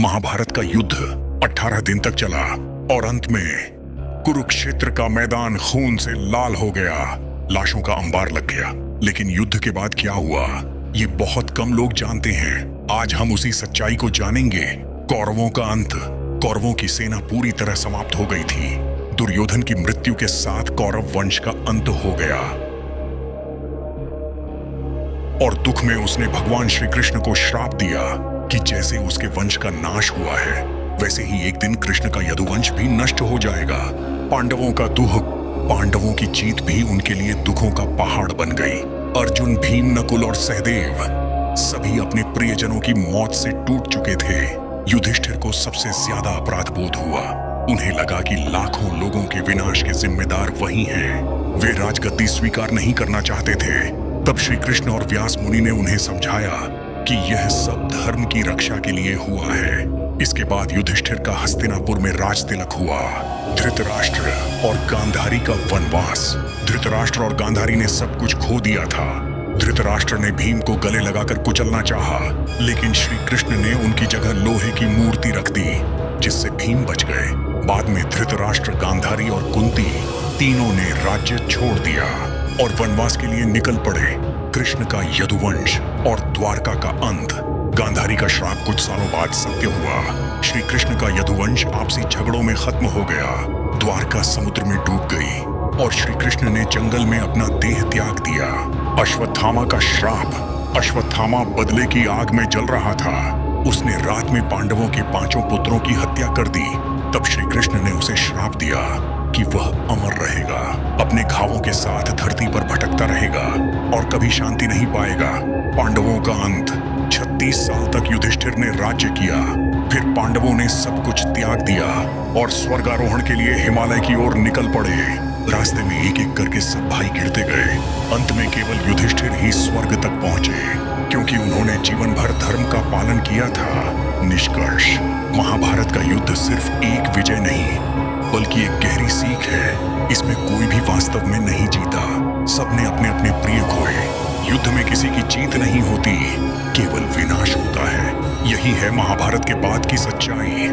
महाभारत का युद्ध 18 दिन तक चला और अंत में कुरुक्षेत्र का मैदान खून से लाल हो गया। लाशों का अंबार लग गया। लेकिन युद्ध के बाद क्या हुआ, ये बहुत कम लोग जानते हैं। आज हम उसी सच्चाई को जानेंगे। कौरवों का अंत। कौरवों की सेना पूरी तरह समाप्त हो गई थी। दुर्योधन की मृत्यु के साथ कौरव वंश का अंत हो गया और दुख में उसने भगवान श्री कृष्ण को श्राप दिया कि जैसे उसके वंश का नाश हुआ है वैसे ही एक दिन कृष्ण का यदुवंश भी नष्ट हो जाएगा। पांडवों का दुख, पांडवों की जीत भी उनके लिए दुखों का पहाड़ बन गई। अर्जुन, भीम, नकुल और सहदेव सभी अपने प्रियजनों की मौत से टूट चुके थे। युधिष्ठिर को सबसे ज्यादा अपराध बोध हुआ। उन्हें लगा कि लाखों लोगों के विनाश के जिम्मेदार वही हैं। वे राजगद्दी स्वीकार नहीं करना चाहते थे। तब श्री कृष्ण और व्यास मुनि ने उन्हें समझाया कि यह सब धर्म की रक्षा के लिए हुआ है। इसके बाद युधिष्ठिर का हस्तिनापुर में राज तिलक हुआ। धृतराष्ट्र और गांधारी का वनवास। धृतराष्ट्र और गांधारी ने सब कुछ खो दिया था। धृतराष्ट्र ने भीम को गले लगाकर कुचलना चाहा, लेकिन श्री कृष्ण ने उनकी जगह लोहे की मूर्ति रख दी, जिससे भीम बच गए। बाद में धृतराष्ट्र, गांधारी और कुंती तीनों ने राज्य छोड़ दिया और वनवास के लिए निकल पड़े। कृष्ण का यदुवंश और द्वारका का अंत। गांधारी का श्राप कुछ सालों बाद सत्य हुआ। श्री कृष्ण का यदुवंश आपसी झगड़ों में खत्म हो गया। द्वारका समुद्र में डूब गई और श्री कृष्ण ने जंगल में अपना देह त्याग दिया। अश्वत्थामा का श्राप। अश्वत्थामा बदले की आग में जल रहा था। उसने रात में पांडवों के 5 पुत्रों की हत्या कर दी। तब श्री कृष्ण ने उसे श्राप दिया कि वह अमर रहेगा, अपने घावों के साथ धरती पर भटकता रहेगा और कभी शांति नहीं पाएगा। पांडवों का अंत। 36 साल तक युधिष्ठिर ने राज्य किया। फिर पांडवों ने सब कुछ त्याग दिया और स्वर्गारोहण के लिए हिमालय की ओर निकल पड़े। रास्ते में एक एक करके सब भाई गिरते गए। अंत में केवल युधिष्ठिर ही स्वर्ग तक पहुंचे, क्योंकि उन्होंने जीवन भर धर्म का पालन किया था। निष्कर्ष, महाभारत का युद्ध सिर्फ एक विजय नहीं बल्कि एक गहरी सीख है। इसमें कोई भी वास्तव में नहीं जीता। सबने अपने अपने प्रिय खोए। युद्ध में किसी की जीत नहीं होती, केवल विनाश होता है। यही है महाभारत के बाद की सच्चाई।